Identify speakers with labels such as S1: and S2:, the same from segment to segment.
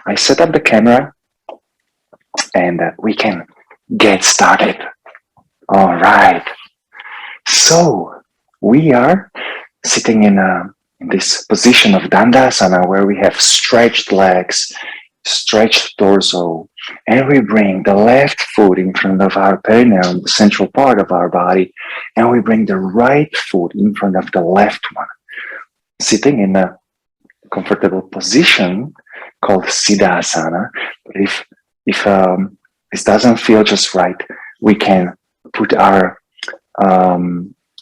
S1: I set up the camera and we can get started. All right. So we are sitting in this position of Dandasana where we have stretched legs, stretched torso, and we bring the left foot in front of our perineum, the central part of our body, and we bring the right foot in front of the left one. Sitting in a comfortable position called Siddhasana. But if this doesn't feel just right, we can put our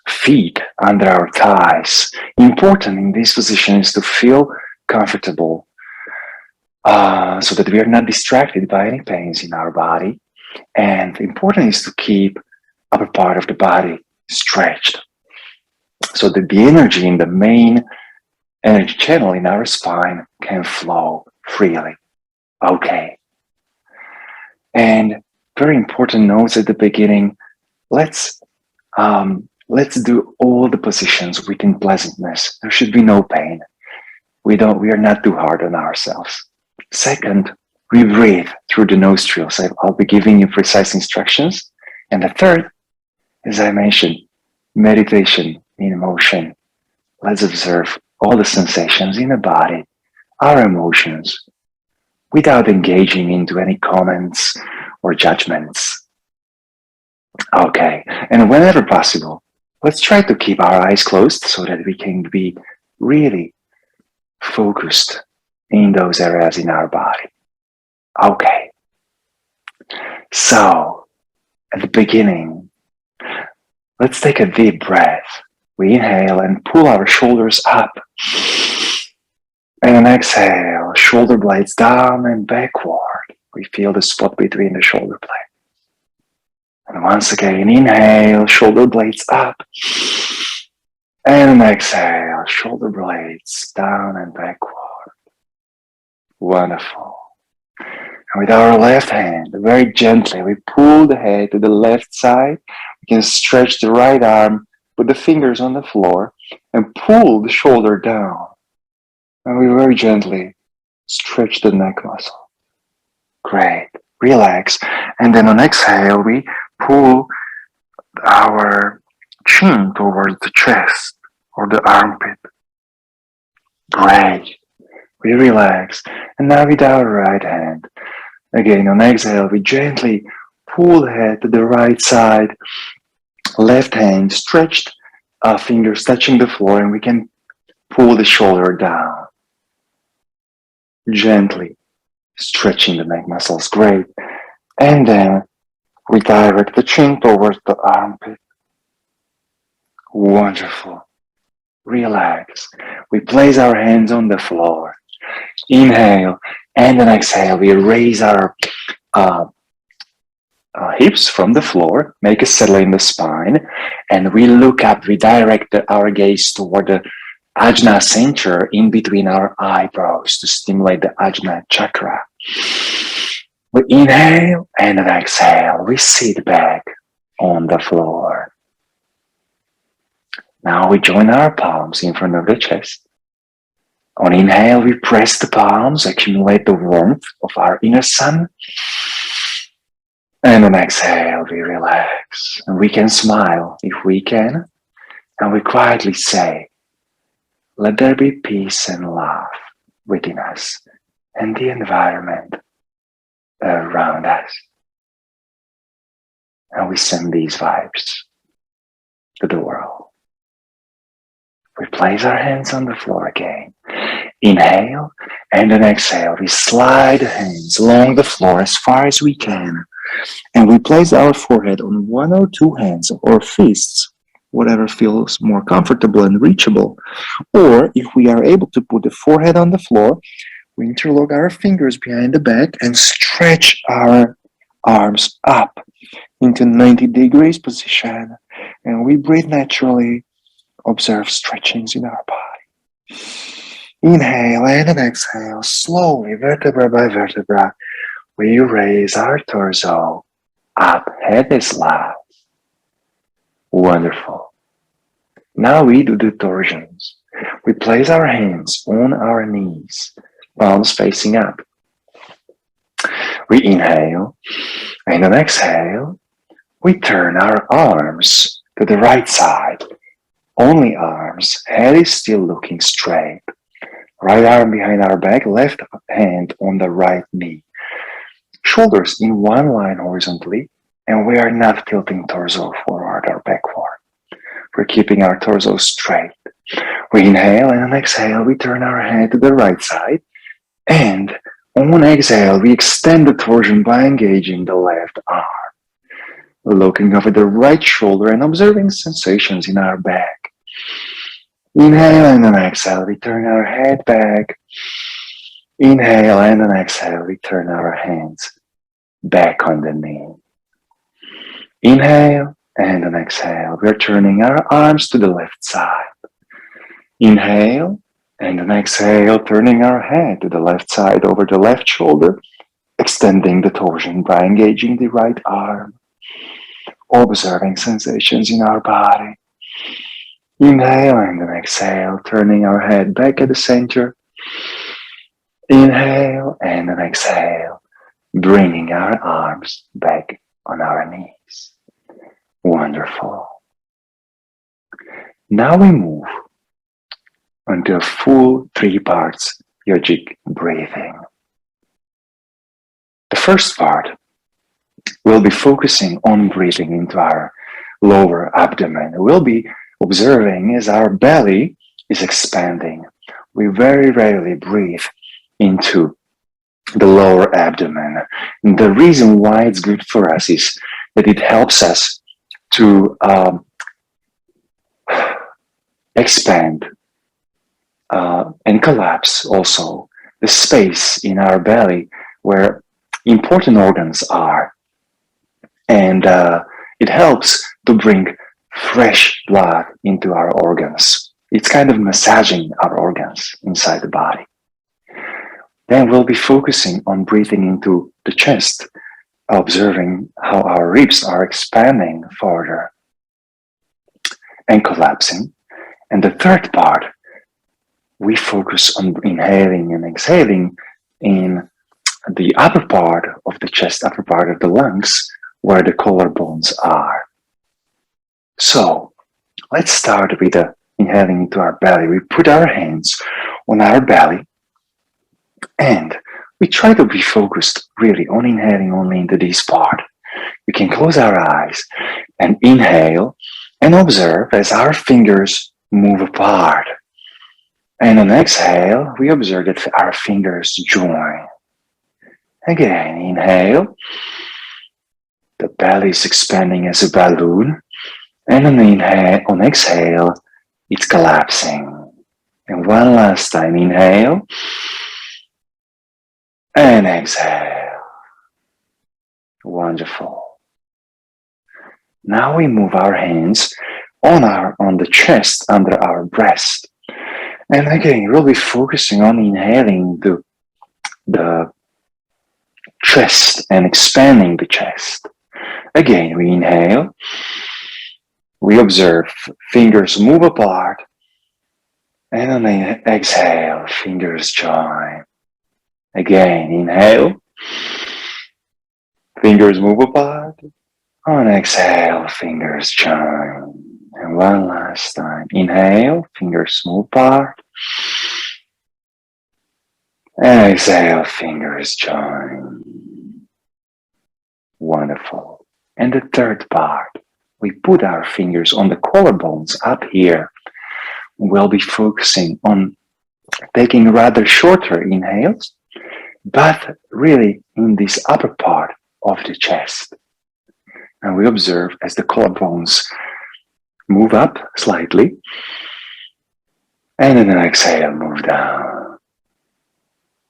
S1: feet under our thighs. Important in this position is to feel comfortable so that we are not distracted by any pains in our body. And important is to keep upper part of the body stretched so that the energy in the main energy channel in our spine can flow freely. Okay. And very important notes at the beginning. Let's do all the positions within pleasantness. There should be no pain. We are not too hard on ourselves. Second, we breathe through the nostrils. I'll be giving you precise instructions. And the third, as I mentioned, meditation in motion. Let's observe all the sensations in the body, our emotions, without engaging into any comments or judgments. Okay, and whenever possible, let's try to keep our eyes closed so that we can be really focused in those areas in our body. Okay, so at the beginning, let's take a deep breath. We inhale and pull our shoulders up. And exhale, shoulder blades down and backward. We feel the spot between the shoulder blades. And once again, inhale, shoulder blades up. And exhale, shoulder blades down and backward. Wonderful. And with our left hand, very gently, we pull the head to the left side. We can stretch the right arm, put the fingers on the floor, and pull the shoulder down. And we very gently stretch the neck muscle. Great. Relax. And then on exhale, we pull our chin towards the chest or the armpit. Great. We relax. And now with our right hand, again on exhale, we gently pull the head to the right side. Left hand stretched, fingers touching the floor, and we can pull the shoulder down. Gently stretching the neck muscles. Great. And then we direct the chin towards the armpit. Wonderful. Relax. We place our hands on the floor. Inhale and then exhale. We raise our hips from the floor, make a settle in the spine, and we look up. We direct our gaze toward the Ajna center in between our eyebrows to stimulate the Ajna chakra. We inhale and then exhale. We sit back on the floor. Now we join our palms in front of the chest. On inhale, we press the palms, accumulate the warmth of our inner sun. And on exhale, we relax. And we can smile if we can. And we quietly say, let there be peace and love within us and the environment around us. And we send these vibes to the world. We place our hands on the floor again. Inhale and then exhale. We slide the hands along the floor as far as we can. And we place our forehead on one or two hands or fists, whatever feels more comfortable and reachable. Or if we are able to put the forehead on the floor, we interlock our fingers behind the back and stretch our arms up into 90 degrees position. And we breathe naturally, observe stretchings in our body. Inhale and then exhale, slowly, vertebra by vertebra. We raise our torso up, head is last. Wonderful. Now we do the torsions. We place our hands on our knees, palms facing up. We inhale, and on exhale, we turn our arms to the right side. Only arms, head is still looking straight. Right arm behind our back, left hand on the right knee. Shoulders in one line horizontally, and we are not tilting torso forward or backward. We're keeping our torso straight. We inhale, and on exhale, we turn our head to the right side. And on exhale, we extend the torsion by engaging the left arm. Looking over the right shoulder and observing sensations in our back. Inhale, and on exhale, we turn our head back. Inhale, and on exhale, we turn our hands back on the knee. Inhale, and on exhale, we're turning our arms to the left side. Inhale, and on exhale, turning our head to the left side over the left shoulder, extending the torsion by engaging the right arm. Observing sensations in our body. Inhale, and then exhale, turning our head back at the center. Inhale, and then exhale, bringing our arms back on our knees. Wonderful. Now we move onto a full 3 parts yogic breathing. The first part we'll be focusing on breathing into our lower abdomen. We'll be observing as our belly is expanding. We very rarely breathe into the lower abdomen. And the reason why it's good for us is that it helps us to expand and collapse also the space in our belly where important organs are. And it helps to bring fresh blood into our organs. It's kind of massaging our organs inside the body. Then we'll be focusing on breathing into the chest, observing how our ribs are expanding further and collapsing. And the third part, we focus on inhaling and exhaling in the upper part of the chest, upper part of the lungs, where the collarbones are. So let's start with inhaling into our belly. We put our hands on our belly and we try to be focused really on inhaling only into this part. We can close our eyes and inhale and observe as our fingers move apart. And on exhale, we observe that our fingers join. Again, inhale. The belly is expanding as a balloon, and on exhale, it's collapsing. And one last time, inhale, and exhale. Wonderful. Now we move our hands on the chest, under our breast. And again, we'll be focusing on inhaling the chest and expanding the chest. Again, we inhale, we observe fingers move apart, and on the exhale, fingers join. Again, inhale, fingers move apart, on exhale, fingers join. And one last time, inhale, fingers move apart, and exhale, fingers join. Wonderful. And the third part, we put our fingers on the collarbones up here. We'll be focusing on taking rather shorter inhales, but really in this upper part of the chest. And we observe as the collarbones move up slightly, and then exhale, move down.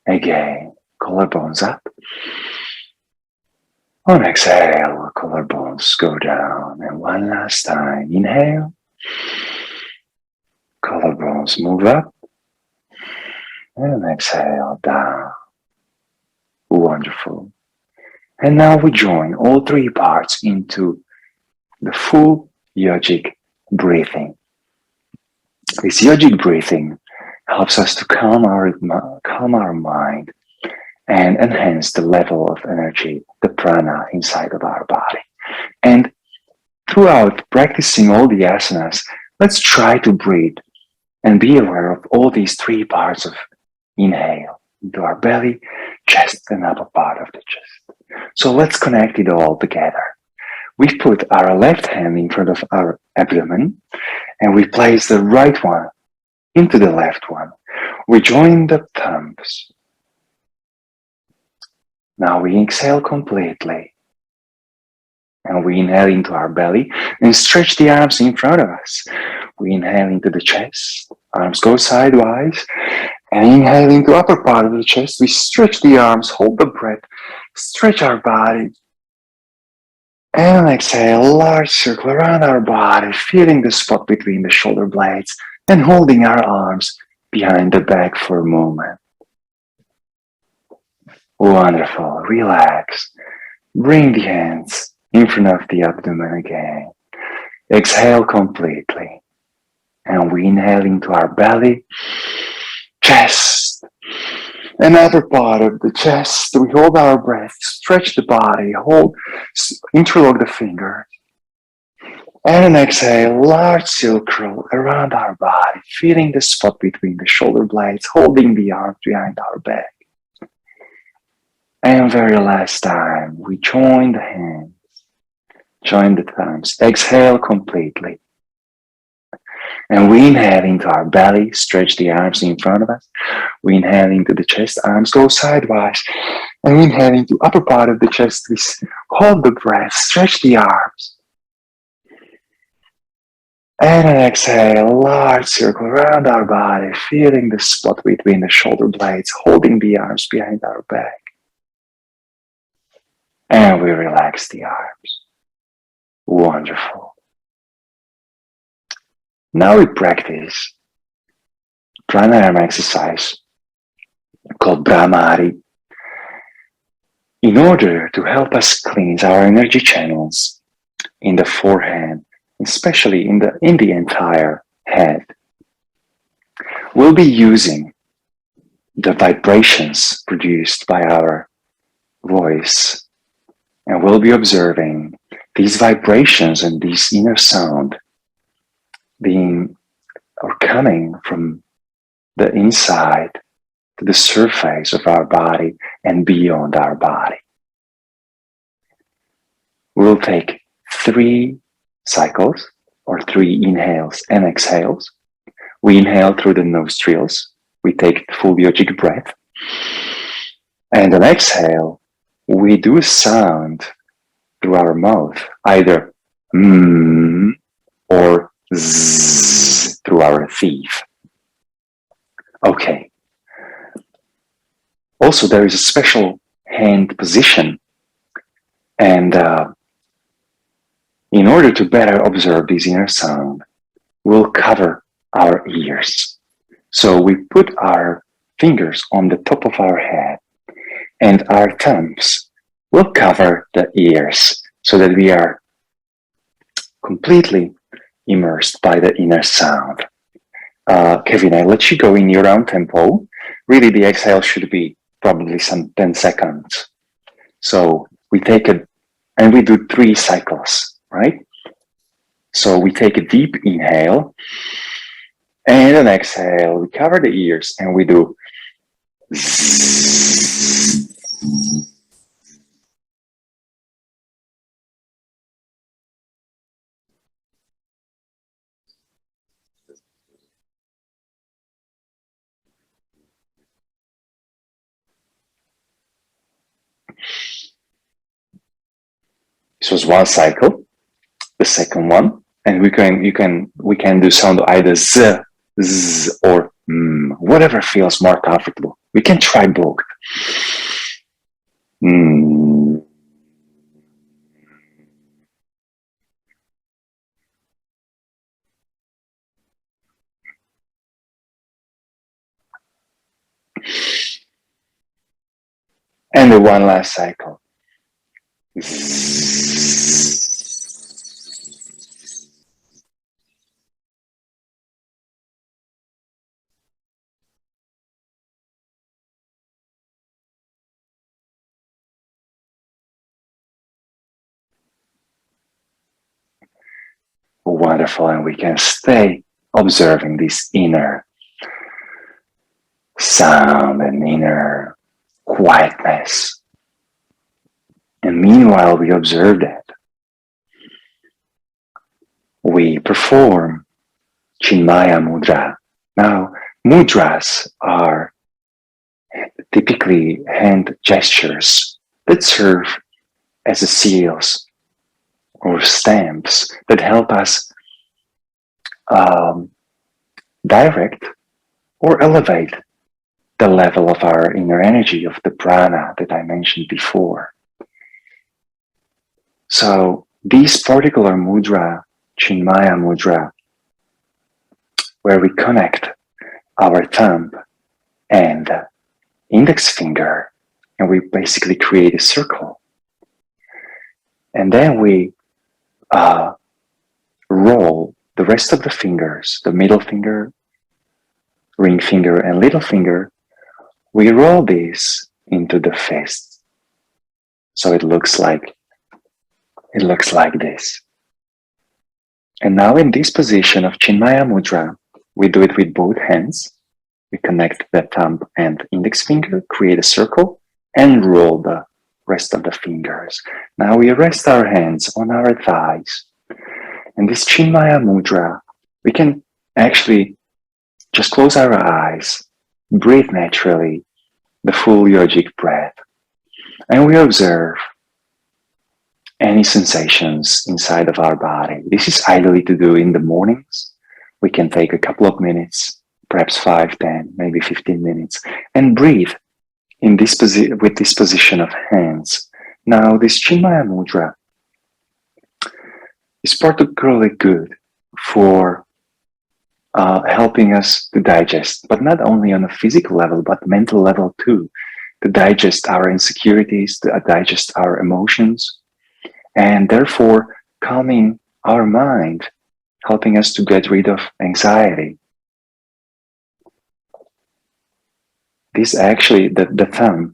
S1: Again, collarbones up. On exhale, collarbones go down. And one last time, inhale. Collarbones move up. And exhale, down. Wonderful. And now we join all 3 parts into the full yogic breathing. This yogic breathing helps us to calm our mind and enhance the level of energy, the prana inside of our body. And throughout practicing all the asanas, let's try to breathe and be aware of all these three parts of inhale into our belly, chest, and upper part of the chest. So let's connect it all together. We put our left hand in front of our abdomen and we place the right one into the left one. We join the thumbs. Now we exhale completely and we inhale into our belly and stretch the arms in front of us. We inhale into the chest, arms go sidewise, and inhale into upper part of the chest. We stretch the arms, hold the breath, stretch our body, and exhale, a large circle around our body, feeling the spot between the shoulder blades and holding our arms behind the back for a moment. Wonderful. Relax. Bring the hands in front of the abdomen again. Exhale completely. And we inhale into our belly, chest, and upper part of the chest. We hold our breath, stretch the body, interlock the fingers. And exhale, large circle around our body, feeling the spot between the shoulder blades, holding the arms behind our back. And very last time, we join the hands, join the thumbs, exhale completely. And we inhale into our belly, stretch the arms in front of us. We inhale into the chest, arms go sidewise. And we inhale into upper part of the chest, we hold the breath, stretch the arms. And an exhale, large circle around our body, feeling the spot between the shoulder blades, holding the arms behind our back. And we relax the arms. Wonderful. Now we practice pranayama exercise called Brahmari in order to help us cleanse our energy channels in the forehead, especially in the entire head. We'll be using the vibrations produced by our voice, and we'll be observing these vibrations and this inner sound being or coming from the inside to the surface of our body and beyond our body. We'll take 3 cycles or 3 inhales and exhales. We inhale through the nostrils. We take the full yogic breath. And on exhale, we do a sound through our mouth, either or zzz through our teeth. Okay. Also, there is a special hand position, and in order to better observe this inner sound, we'll cover our ears. So we put our fingers on the top of our head, and our thumbs will cover the ears so that we are completely immersed by the inner sound. Kevin, I let you go in your own tempo. Really, the exhale should be probably some 10 seconds. So we take and we do 3 cycles, right? So we take a deep inhale and an exhale. We cover the ears and we do zzz. This was one cycle. The second one, and we can do sound either z, z or whatever feels more comfortable. We can try both. And the one last cycle. Wonderful. And we can stay observing this inner sound and inner quietness. And meanwhile, we observe that. We perform Chinmaya Mudra. Now, mudras are typically hand gestures that serve as a seals or stamps that help us direct or elevate the level of our inner energy, of the prana that I mentioned before. So this particular mudra, Chinmaya Mudra, where we connect our thumb and index finger, and we basically create a circle. And then we roll the rest of the fingers, the middle finger, ring finger, and little finger. We roll this into the fist. So it looks like this. And now in this position of Chinmaya Mudra, we do it with both hands. We connect the thumb and index finger, create a circle, and roll the rest of the fingers. Now we rest our hands on our thighs. And this Chinmaya Mudra, we can actually just close our eyes, breathe naturally, the full yogic breath, and we observe any sensations inside of our body. This is ideally to do in the mornings. We can take a couple of minutes, perhaps 5, 10, maybe 15 minutes, and breathe in this with this position of hands. Now, this Chinmaya Mudra is particularly good for helping us to digest, but not only on a physical level, but mental level too, to digest our insecurities, to digest our emotions, and therefore calming our mind, helping us to get rid of anxiety. This actually, the thumb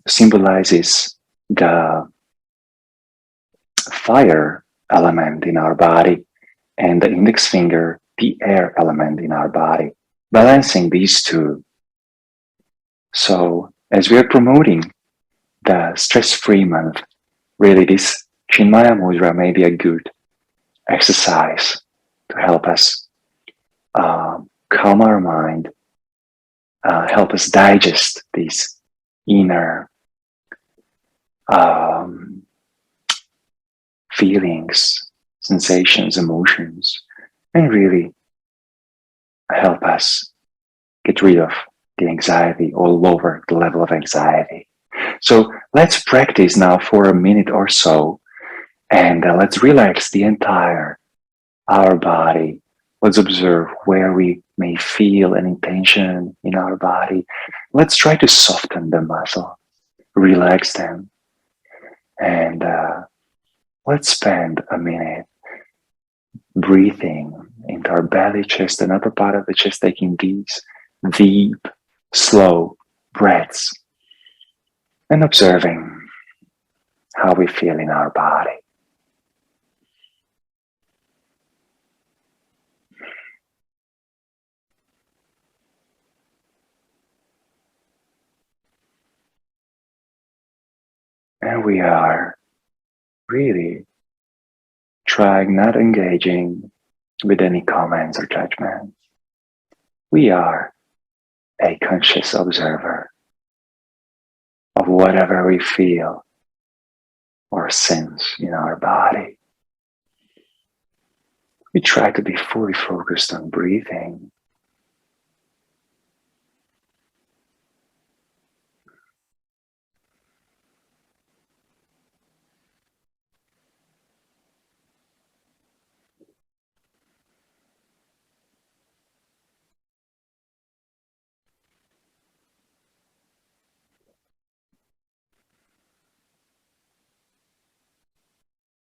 S1: symbolizes the fire element in our body, and the index finger, the air element in our body, balancing these two. So as we are promoting the stress-free month, really this Chinmaya Mudra may be a good exercise to help us calm our mind, help us digest these inner feelings, sensations, emotions, and really help us get rid of the anxiety or lower the level of anxiety. So let's practice now for a minute or so, and let's relax the entire our body. Let's observe where we may feel any tension in our body. Let's try to soften the muscle, relax them, and let's spend a minute breathing into our belly, chest, and upper part of the chest, taking these deep, slow breaths and observing how we feel in our body. And we are really trying not engaging with any comments or judgments. We are a conscious observer of whatever we feel or sense in our body. We try to be fully focused on breathing.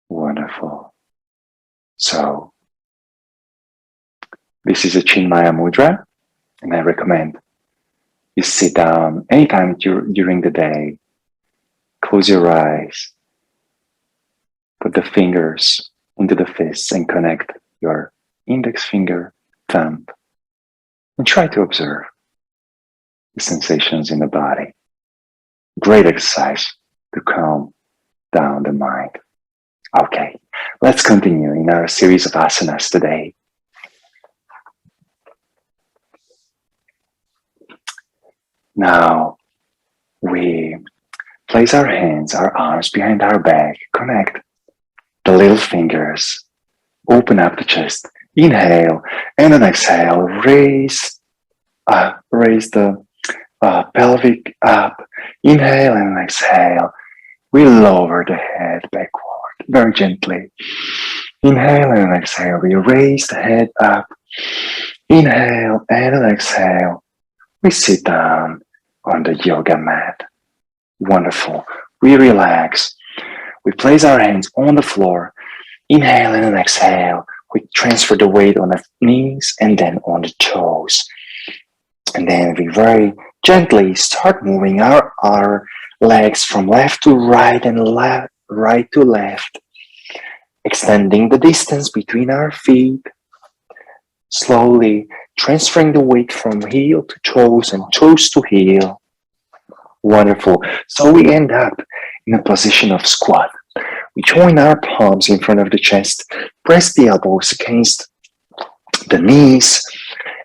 S1: Wonderful. So, this is a Chinmaya Mudra, and I recommend you sit down anytime during the day, close your eyes, put the fingers into the fists and connect your index finger, thumb, and try to observe the sensations in the body. Great exercise to calm down the mind. Okay, let's continue in our series of asanas today. Now, we place our hands, our arms behind our back, connect the little fingers, open up the chest, inhale, and then exhale, raise the pelvic up, inhale and exhale. We lower the head backward very gently. Inhale and exhale, we raise the head up, inhale and exhale. We sit down on the yoga mat. Wonderful. We relax. We place our hands on the floor. Inhale and exhale. We transfer the weight on the knees and then on the toes. And then we very gently start moving our legs from left to right and right to left. Extending the distance between our feet. Slowly transferring the weight from heel to toes and toes to heel. Wonderful. So we end up in a position of squat. We join our palms in front of the chest, press the elbows against the knees,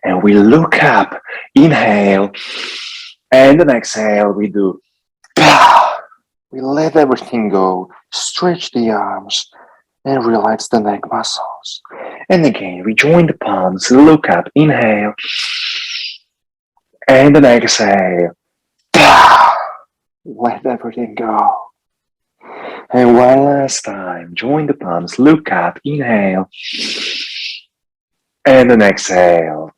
S1: and we look up. Inhale, and then exhale, we do. We let everything go, stretch the arms, and relax the neck muscles. And again, we join the palms, look up, inhale, and then exhale. Let everything go. And one last time, join the palms, look up, inhale, and then exhale.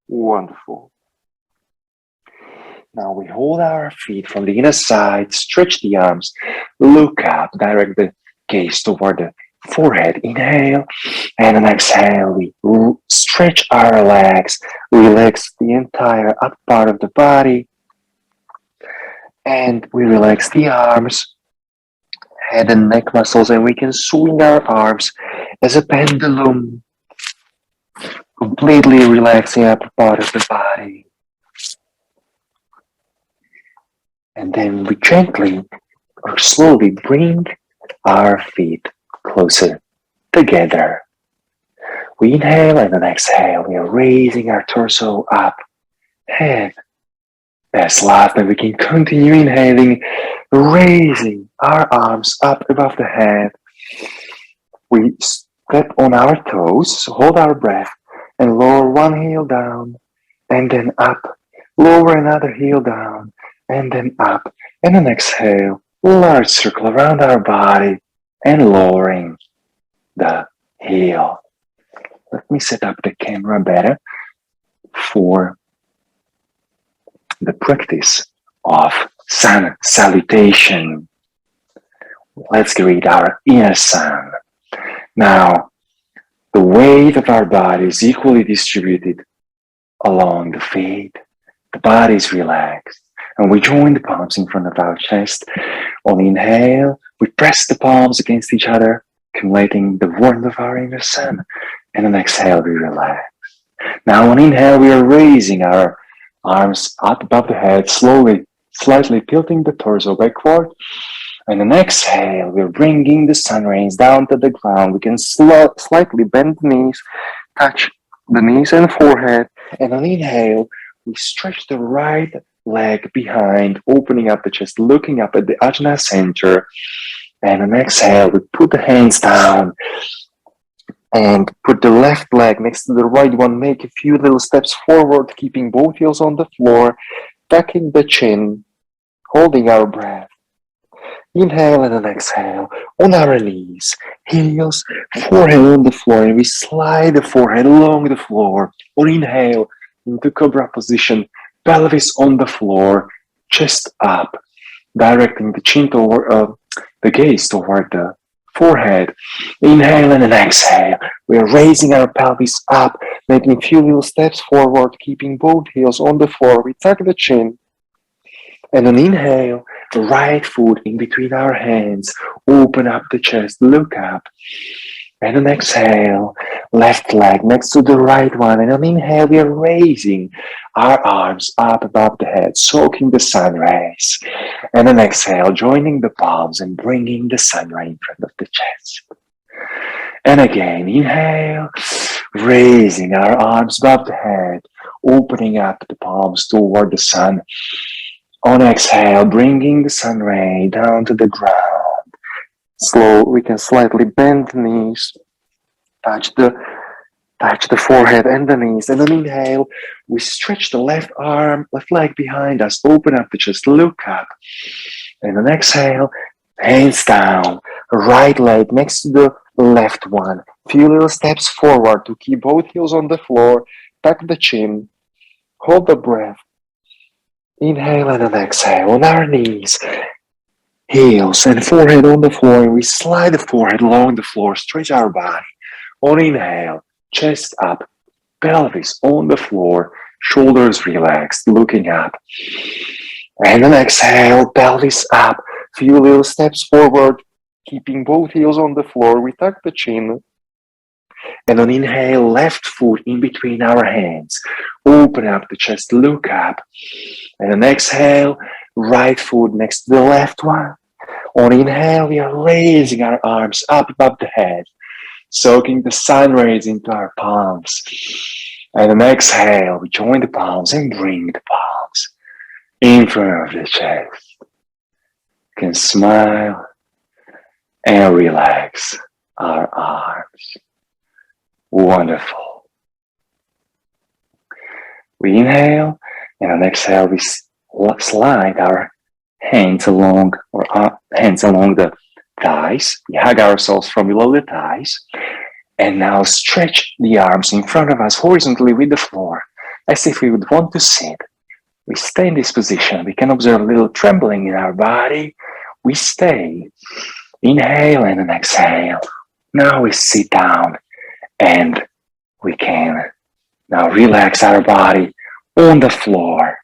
S1: Wonderful. Now we hold our feet from the inner side, stretch the arms, look up, direct the gaze toward the forehead. Inhale, and then exhale. We stretch our legs, relax the entire upper part of the body. And we relax the arms, head and neck muscles, and we can swing our arms as a pendulum, completely relaxing the upper part of the body. And then we gently or slowly bring our feet closer together. We inhale and then exhale. We are raising our torso up, head. As last, and we can continue inhaling, raising our arms up above the head. We step on our toes, hold our breath, and lower one heel down, and then up. Lower another heel down, and then up. And then exhale, large circle around our body, and lowering the heel. Let me set up the camera better for the practice of salutation. Let's greet our inner sun. Now, the weight of our body is equally distributed along the feet. The body is relaxed, and we join the palms in front of our chest. On inhale, we press the palms against each other, accumulating the warmth of our inner sun. And on exhale, we relax. Now, on inhale, we are raising our arms up above the head, slowly, slightly tilting the torso backward. And on exhale, we're bringing the sun rays down to the ground. We can slightly bend the knees, touch the knees and forehead. And on inhale, we stretch the right leg behind, opening up the chest, looking up at the ajna center. And on exhale, we put the hands down and put the left leg next to the right one. Make a few little steps forward, keeping both heels on the floor, tucking the chin, holding our breath. Inhale and then exhale on our knees, heels, forehead on the floor, and we slide the forehead along the floor. Or inhale into Cobra position, pelvis on the floor, chest up, directing the chin toward the gaze toward the forehead. Inhale and then exhale. We are raising our pelvis up, making a few little steps forward, keeping both heels on the floor. We tuck the chin. And then inhale, right foot in between our hands, open up the chest, look up. And on exhale, left leg next to the right one. And on inhale, we are raising our arms up above the head, soaking the sun rays. And on exhale, joining the palms and bringing the sun ray in front of the chest. And again, inhale, raising our arms above the head, opening up the palms toward the sun. On exhale, bringing the sun ray down to the ground. Slow, we can slightly bend the knees, touch the forehead and the knees. And on inhale, we stretch the left arm, left leg behind us, open up the chest, look up. And on exhale, hands down, right leg next to the left one. Few little steps forward to keep both heels on the floor, tuck the chin, hold the breath. Inhale and then exhale on our knees. Heels and forehead on the floor, and we slide the forehead along the floor, stretch our body. On inhale, chest up, pelvis on the floor, shoulders relaxed, looking up. And then exhale, pelvis up, few little steps forward, keeping both heels on the floor. We tuck the chin. And on inhale, left foot in between our hands, open up the chest, look up. And on exhale, right foot next to the left one. On inhale, we are raising our arms up above the head, soaking the sun rays into our palms. And on exhale, we join the palms and bring the palms in front of the chest. You can smile and relax our arms. Wonderful. We inhale, and on exhale, we slide our hands along the thighs. We hug ourselves from below the thighs. And now stretch the arms in front of us horizontally with the floor, as if we would want to sit. We stay in this position. We can observe a little trembling in our body. We stay. Inhale and then exhale. Now we sit down and we can now relax our body on the floor.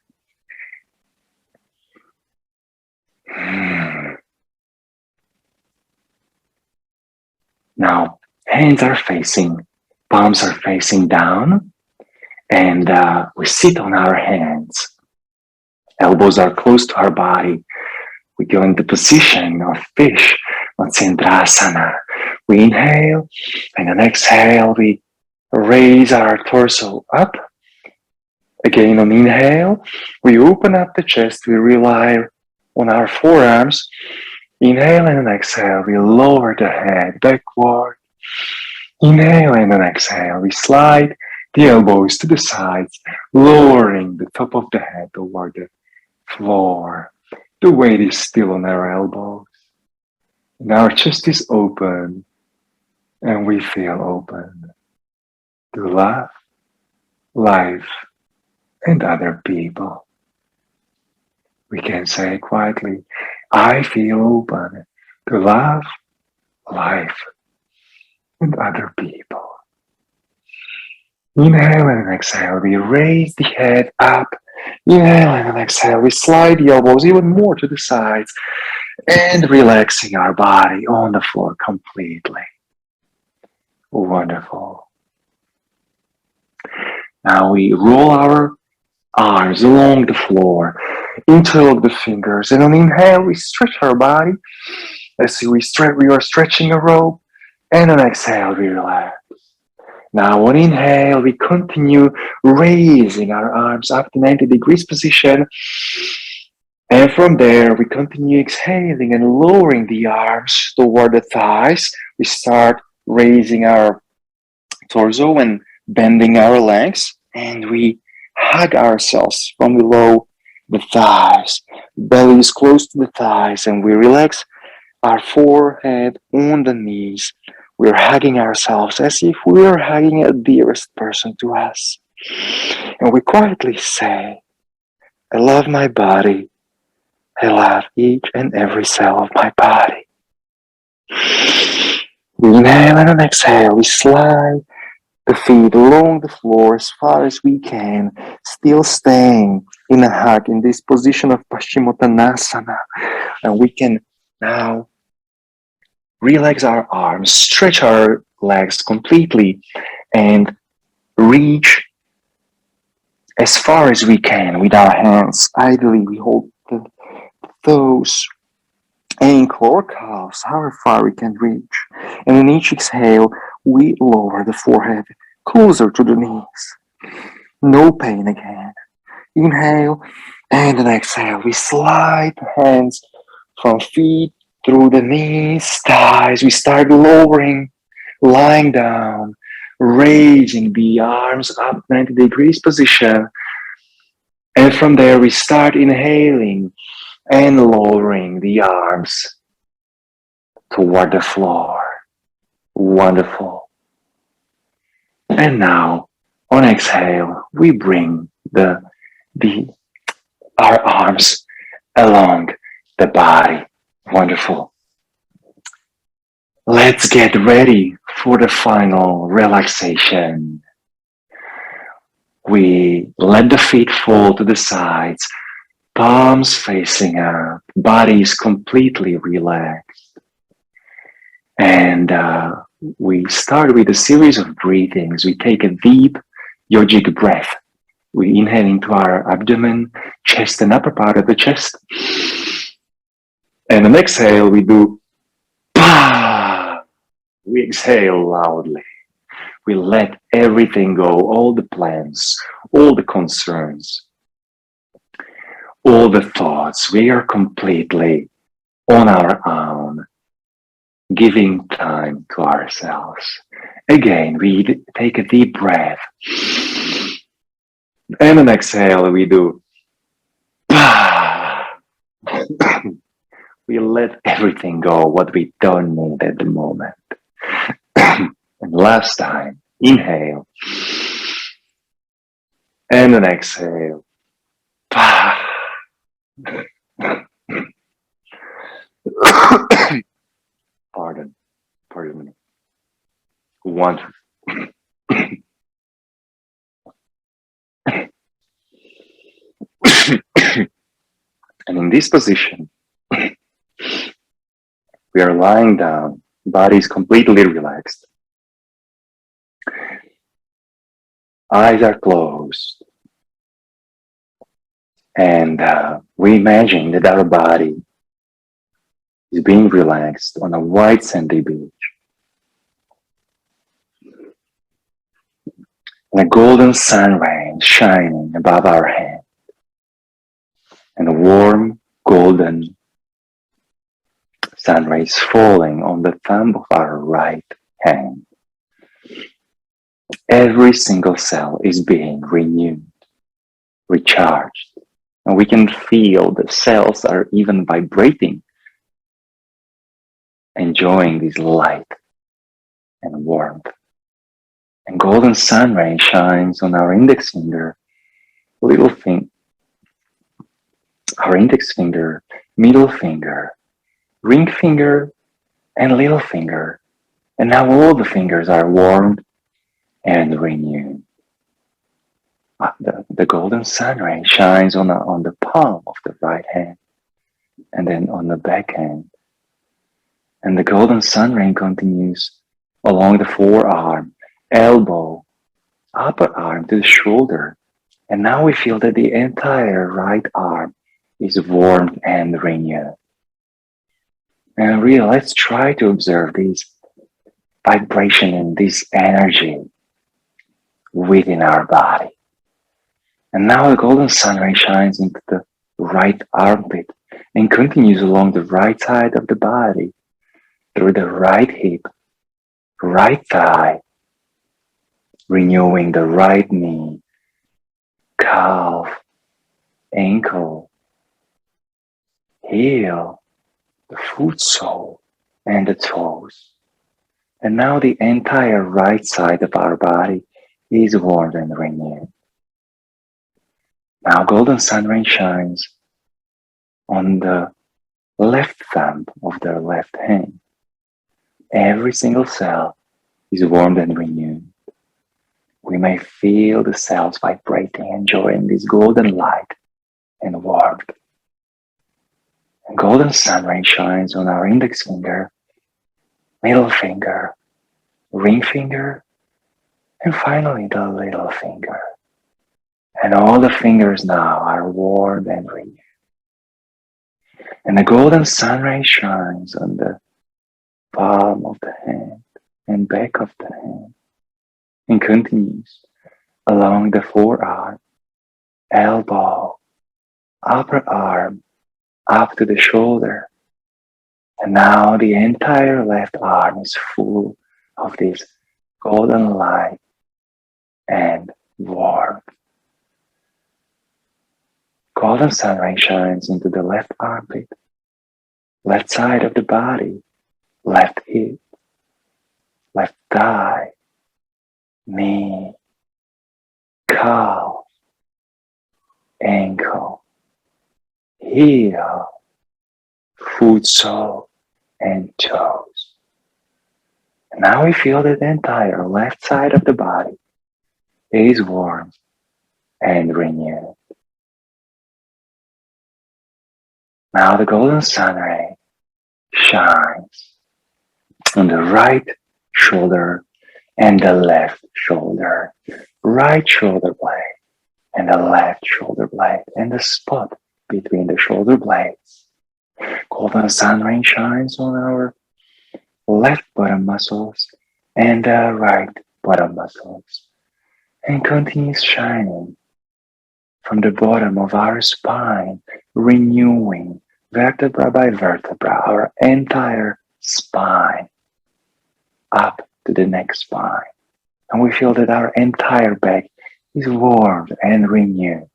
S1: Now, hands are facing, palms are facing down, and we sit on our hands. Elbows are close to our body. We go into position of fish, Matsyendrasana. We inhale, and then exhale, we raise our torso up. Again, on inhale, we open up the chest, we rely on our forearms. Inhale and then exhale, we lower the head backward. Inhale and then exhale, we slide the elbows to the sides, lowering the top of the head toward the floor. The weight is still on our elbows. And our chest is open, and we feel open to love, life, and other people. We can say quietly, I feel open to love, life, and other people. Inhale and exhale, we raise the head up. Inhale and exhale, we slide the elbows even more to the sides and relaxing our body on the floor completely. Wonderful. Now we roll our arms along the floor, interlock the fingers, and on inhale we stretch our body as we are stretching a rope, and on exhale we relax. Now on inhale we continue raising our arms up to 90 degrees position, and from there we continue exhaling and lowering the arms toward the thighs. We start raising our torso and bending our legs, and we hug ourselves from below the thighs. Belly is close to the thighs, and we relax our forehead on the knees. We're hugging ourselves as if we are hugging a dearest person to us. And we quietly say, I love my body. I love each and every cell of my body. We inhale and then exhale. We slide the feet along the floor as far as we can, still staying in a hug in this position of Paschimottanasana. And we can now relax our arms, stretch our legs completely, and reach as far as we can with our hands. Ideally, we hold the toes, ankle, or calves, however far we can reach. And in each exhale, we lower the forehead closer to the knees. No pain again. Inhale, and then exhale. We slide the hands from feet through the knees, thighs. We start lowering, lying down, raising the arms up 90 degrees position. And from there, we start inhaling and lowering the arms toward the floor. Wonderful. And now, on exhale, we bring our arms along the body. Wonderful. Let's get ready for the final relaxation. We let the feet fall to the sides, palms facing up, body is completely relaxed. And we start with a series of breathings. We take a deep yogic breath. We inhale into our abdomen, chest and upper part of the chest. And on exhale, we do pa. We exhale loudly. We let everything go, all the plans, all the concerns, all the thoughts. We are completely on our own, giving time to ourselves. Again, we take a deep breath. And on exhale, we do pa. We let everything go, what we don't need at the moment. And last time, inhale. And then exhale. Pardon me. Wonderful. And in this position, we are lying down, body is completely relaxed. Eyes are closed. And we imagine that our body is being relaxed on a white sandy beach. And a golden sun ray shining above our head. And a warm golden sun rays falling on the thumb of our right hand. Every single cell is being renewed, recharged, and we can feel the cells are even vibrating, enjoying this light and warmth. And golden sun ray shines on our index finger, little finger, our index finger, middle finger, ring finger, and little finger. And now all the fingers are warmed and renewed. The golden sun ray shines on the palm of the right hand and then on the back hand. And the golden sun ray continues along the forearm, elbow, upper arm to the shoulder. And now we feel that the entire right arm is warmed and renewed. And really, let's try to observe this vibration and this energy within our body. And now the golden sun ray shines into the right armpit and continues along the right side of the body, through the right hip, right thigh, renewing the right knee, calf, ankle, heel, the foot sole, and the toes. And now the entire right side of our body is warmed and renewed. Now golden sun ray shines on the left thumb of the left hand. Every single cell is warmed and renewed. We may feel the cells vibrating, enjoying this golden light and warmth. Golden sun ray shines on our index finger, middle finger, ring finger, and finally the little finger. And all the fingers now are warm and renewed. And the golden sun ray shines on the palm of the hand and back of the hand and continues along the forearm, elbow, upper arm, up to the shoulder. And now the entire left arm is full of this golden light and warmth. Golden sun ray shines into the left armpit, left side of the body, left hip, left thigh, knee, calf, ankle, heel, foot sole, and toes. And now we feel that the entire left side of the body is warm and renewed. Now the golden sun ray shines on the right shoulder and the left shoulder, right shoulder blade and the left shoulder blade, and the spot between the shoulder blades. Golden sun ray shines on our left bottom muscles and the right bottom muscles, and continues shining from the bottom of our spine, renewing vertebra by vertebra, our entire spine, up to the next spine. And we feel that our entire back is warmed and renewed.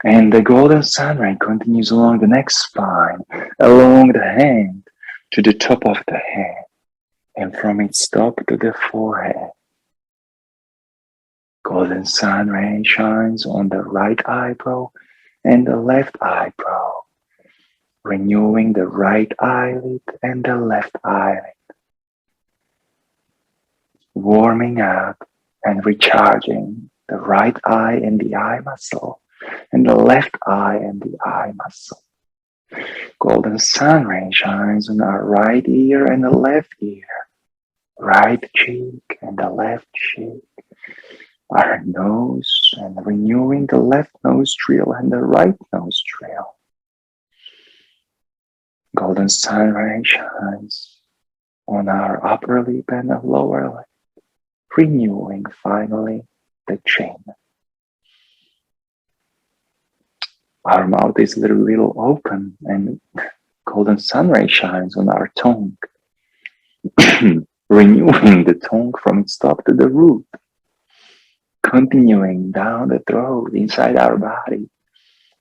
S1: And the golden sun ray continues along the next spine, along the hand, to the top of the head, and from its top to the forehead. Golden sun ray shines on the right eyebrow and the left eyebrow, renewing the right eyelid and the left eyelid, warming up and recharging the right eye and the eye muscle, and the left eye and the eye muscle. Golden sun ray shines on our right ear and the left ear, right cheek and the left cheek, our nose, and renewing the left nostril and the right nostril. Golden sun ray shines on our upper lip and the lower lip, renewing finally the chin. Our mouth is a little open, and golden sun ray shines on our tongue, renewing the tongue from its top to the root, continuing down the throat inside our body,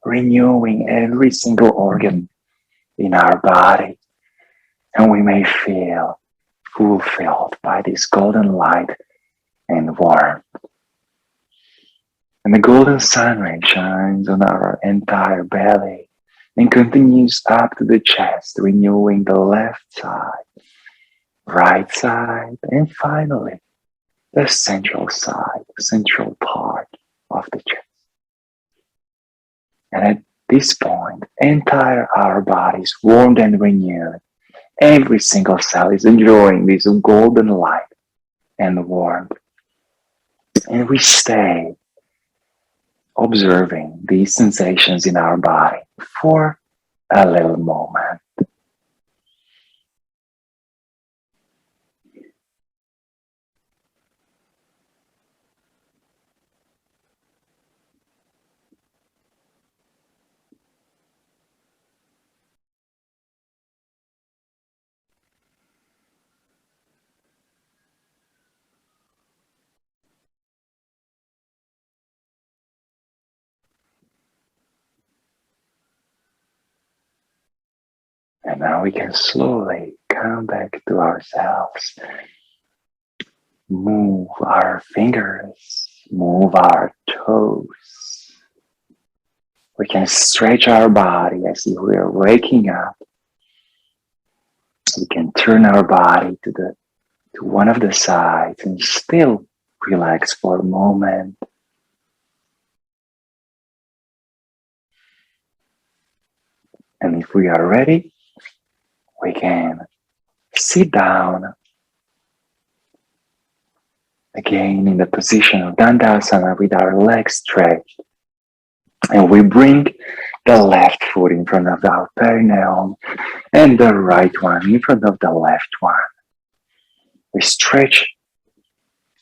S1: renewing every single organ in our body. And we may feel fulfilled by this golden light and warmth. And the golden sun ray shines on our entire belly and continues up to the chest, renewing the left side, right side, and finally the central side, the central part of the chest. And at this point, entire our body is warmed and renewed. Every single cell is enjoying this golden light and warmth. And we stay observing these sensations in our body for a little moment. And now we can slowly come back to ourselves. Move our fingers, move our toes. We can stretch our body as if we are waking up. We can turn our body to one of the sides and still relax for a moment. And if we are ready, we can sit down again in the position of Dandasana with our legs stretched. And we bring the left foot in front of our perineum and the right one in front of the left one. We stretch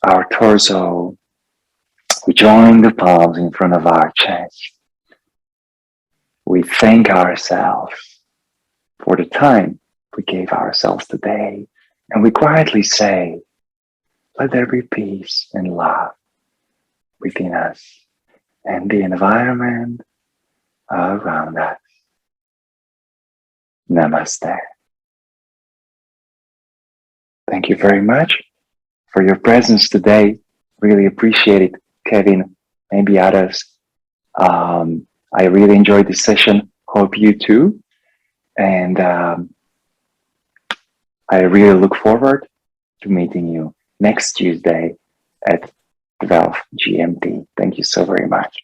S1: our torso. We join the palms in front of our chest. We thank ourselves for the time we gave ourselves today. And we quietly say, let there be peace and love within us and the environment around us. Namaste. Thank you very much for your presence today. Really appreciate it, Kevin, maybe others. I really enjoyed this session. Hope you too. And I really look forward to meeting you next Tuesday at 12 GMT. Thank you so very much.